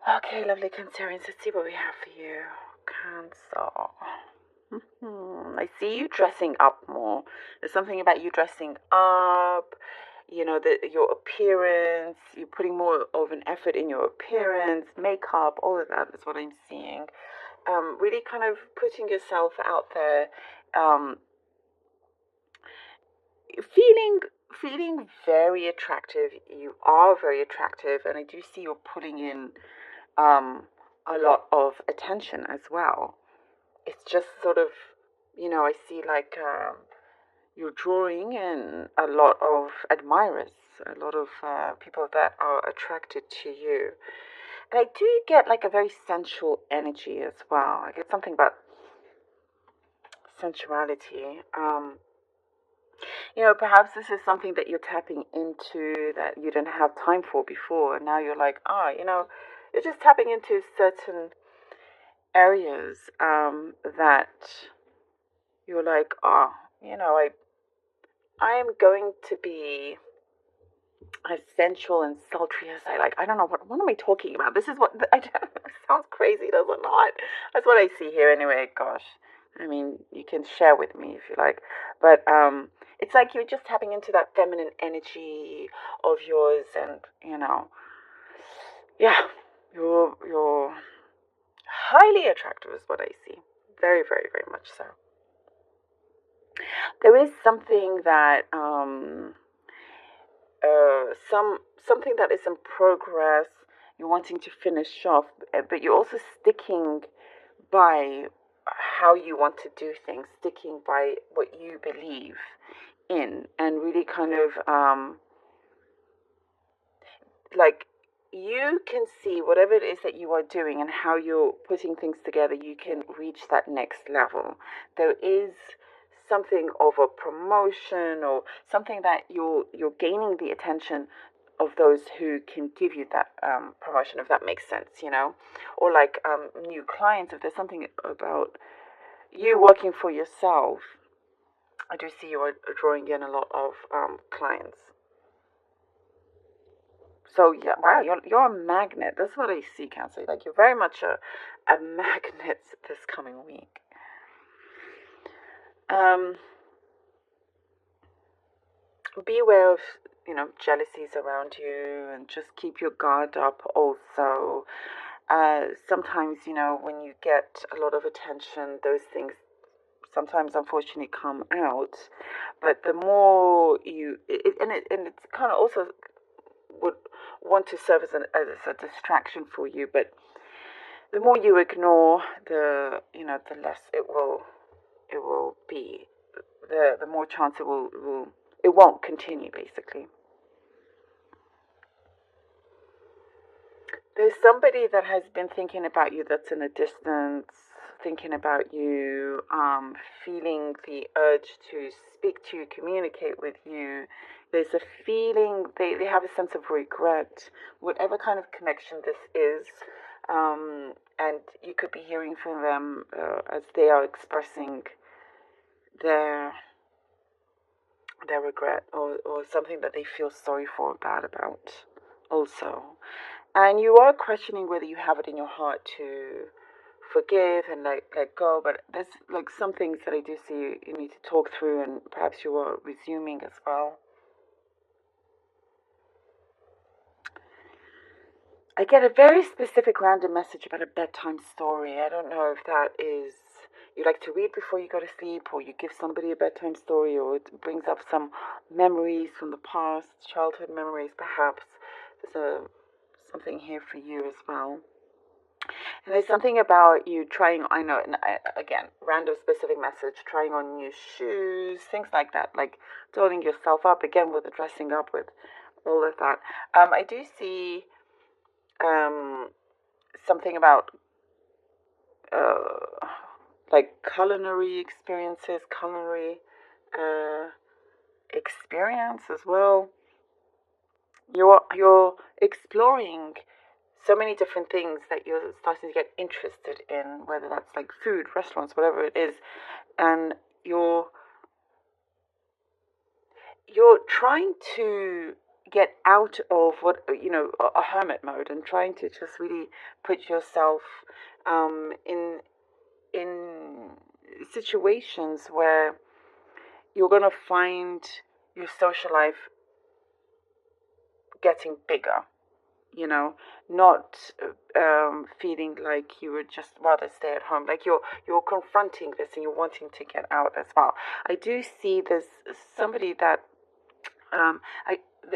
Okay, lovely Cancerians, let's see what we have for you. Cancer. I see you dressing up more. There's something about you dressing up, your appearance, you're putting more of an effort in your appearance, makeup, all of that is what I'm seeing. Really kind of putting yourself out there, um, feeling very attractive. You are very attractive, and I do see you're putting in um, a lot of attention as well. It's just sort of, I see like you're drawing in a lot of admirers, a lot of people that are attracted to you. And I do get like a very sensual energy as well. I get something about sensuality. Perhaps this is something that you're tapping into that you didn't have time for before. And now you're like, you're just tapping into certain areas that you're like, I am going to be as sensual and sultry as I like. I don't know what am I talking about. This is what I don't, it sounds crazy, does it not? That's what I see here anyway. Gosh, I mean, you can share with me if you like, but it's like you're just tapping into that feminine energy of yours, and yeah, you're highly attractive is what I see. Very, very, very much so. There is something that something that is in progress. You're wanting to finish off, but you're also sticking by how you want to do things, sticking by what you believe in, and really kind of like you can see whatever it is that you are doing and how you're putting things together, you can reach that next level. There is something of a promotion or something that you're gaining the attention of those who can give you that promotion, if that makes sense, or like new clients. If there's something about you working for yourself, I do see you are drawing in a lot of clients. So yeah, wow, you're a magnet. That's what I see, Cancer. Like you're very much a magnet this coming week. Um, be aware of jealousies around you, and just keep your guard up. Also, sometimes when you get a lot of attention, those things sometimes unfortunately come out. But the more and it's kind of also would want to serve as a distraction for you, but the more you ignore, the less it will be. The more chance it won't continue, basically. There's somebody that has been thinking about you that's in a distance, thinking about you, feeling the urge to speak to you, communicate with you. There's a feeling, they have a sense of regret, whatever kind of connection this is. And you could be hearing from them as they are expressing their their regret, or something that they feel sorry for or bad about also. And you are questioning whether you have it in your heart to forgive and let go, but there's like some things that I do see you need to talk through, and perhaps you are resuming as well. I get a very specific random message about a bedtime story. I don't know if that is you like to read before you go to sleep, or you give somebody a bedtime story, or it brings up some memories from the past, childhood memories perhaps. Something here for you as well. And there's something about you trying, I know, and again, random specific message, trying on new shoes, things like that, like doling yourself up, again, with the dressing up, with all of that. I do see um, something about uh, like culinary experiences, culinary uh, experience as well. You're exploring so many different things that you're starting to get interested in, whether that's like food, restaurants, whatever it is, and you're trying to get out of a hermit mode, and trying to just really put yourself in situations where you're going to find your social life getting bigger, not feeling like you would just rather stay at home. Like you're confronting this and you're wanting to get out as well. I do see there's somebody that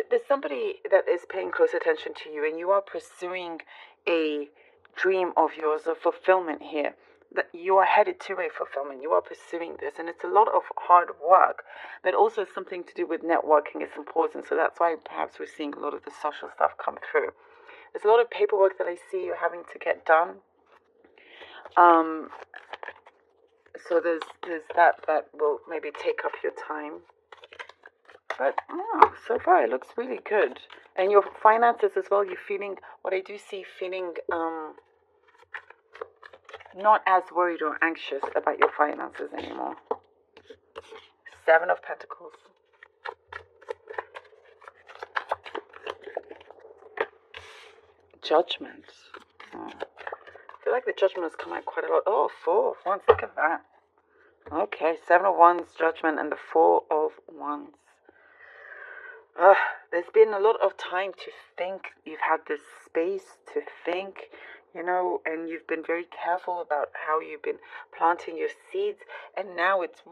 there's somebody that is paying close attention to you, and you are pursuing a dream of yours of fulfillment here. That you are headed to a fulfillment. You are pursuing this, and it's a lot of hard work, but also something to do with networking is important. So that's why perhaps we're seeing a lot of the social stuff come through. There's a lot of paperwork that I see you having to get done. So there's that will maybe take up your time. But so far it looks really good. And your finances as well, you're feeling, what I do see, feeling not as worried or anxious about your finances anymore. 7 of Pentacles. Judgment. I feel like the judgment has come out quite a lot. Oh, 4 of Wands, look at that. Okay, 7 of Wands, Judgment, and the 4 of Wands. There's been a lot of time to think. You've had this space to think, and you've been very careful about how you've been planting your seeds. And now it's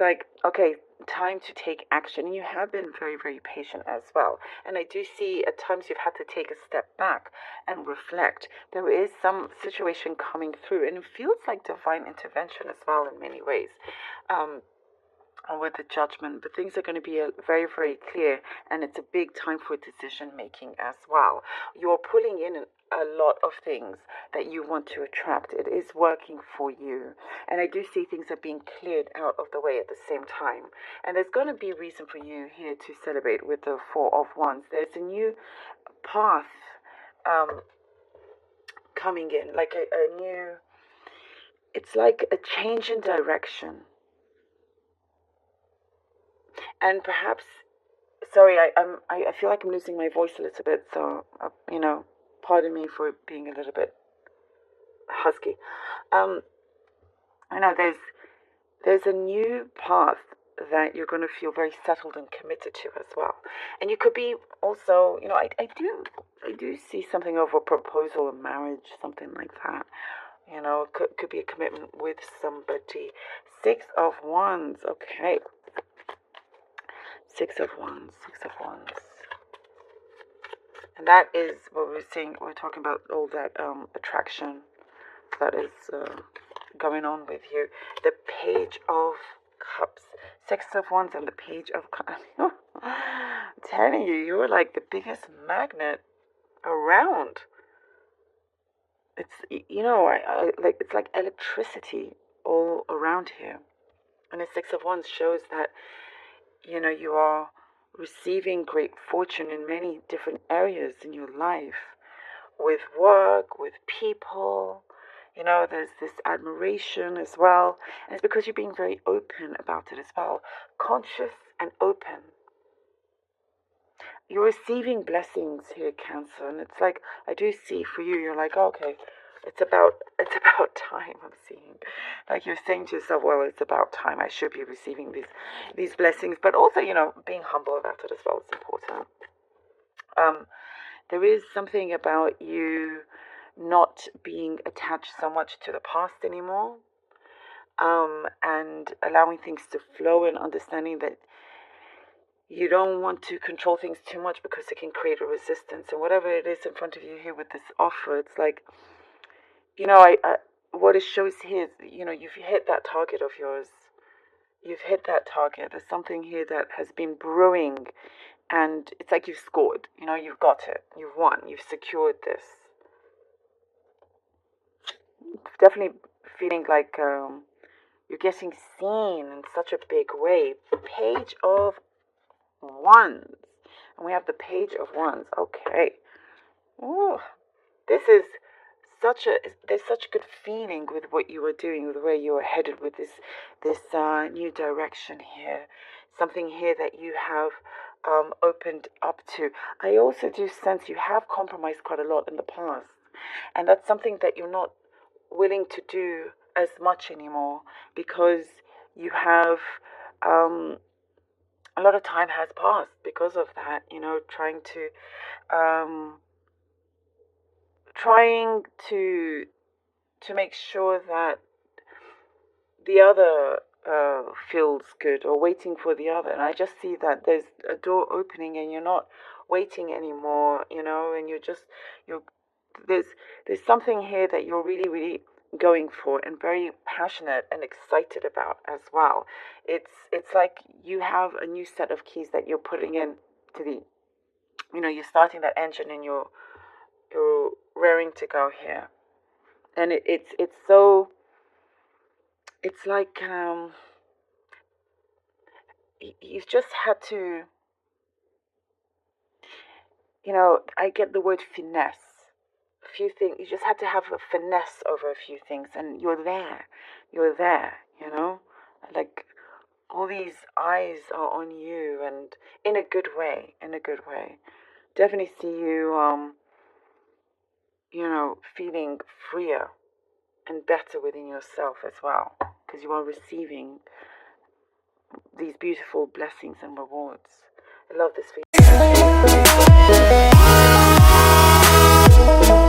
like, okay, time to take action. And you have been very, very patient as well. And I do see at times you've had to take a step back and reflect. There is some situation coming through, and it feels like divine intervention as well in many ways. With the judgment, but things are going to be very, very clear, and it's a big time for decision making as well. You're pulling in a lot of things that you want to attract. It is working for you, and I do see things are being cleared out of the way at the same time. And there's going to be a reason for you here to celebrate with the 4 of Wands. There's a new path coming in, like a new, it's like a change in direction. And perhaps, sorry, I feel like I'm losing my voice a little bit, so pardon me for being a little bit husky. I know there's a new path that you're going to feel very settled and committed to as well. And you could be also, I do see something of a proposal of marriage, something like that. Could be a commitment with somebody. 6 of Wands, okay. 6 of Wands, 6 of Wands. And that is what we're seeing. We're talking about all that attraction that is going on with you. The Page of Cups. 6 of Wands and the Page of Cups. I'm telling you, you're like the biggest magnet around. It's, it's like electricity all around here. And the 6 of Wands shows that you are receiving great fortune in many different areas in your life, with work, with people. There's this admiration as well. And it's because you're being very open about it as well. Conscious and open. You're receiving blessings here, Cancer. And it's like, I do see for you, you're like, okay, it's about time. I'm seeing, like you're saying to yourself, well, it's about time. I should be receiving these blessings, but also, being humble about it as well is important. There is something about you not being attached so much to the past anymore, and allowing things to flow, and understanding that you don't want to control things too much because it can create a resistance. And whatever it is in front of you here with this offer, it's like, what it shows here is, you've hit that target of yours. You've hit that target. There's something here that has been brewing, and it's like you've scored. You've got it. You've won. You've secured this. Definitely feeling like you're getting seen in such a big way. Page of Wands. And we have the Page of Wands. Okay. Ooh. There's such good feeling with what you are doing, with where you are headed with this new direction here. Something here that you have opened up to. I also do sense you have compromised quite a lot in the past, and that's something that you're not willing to do as much anymore because you have a lot of time has passed because of that. Um, trying to make sure that the other feels good, or waiting for the other. And I just see that there's a door opening and you're not waiting anymore, and you're there's something here that you're really, really going for and very passionate and excited about as well. It's like you have a new set of keys that you're putting in to you're starting that engine and you're raring to go here. And it's so, it's like you've just had to, I get the word finesse. A few things, you just had to have a finesse over a few things, and you're there, like all these eyes are on you, and in a good way, Definitely see you, feeling freer and better within yourself as well, because you are receiving these beautiful blessings and rewards. I love this for you.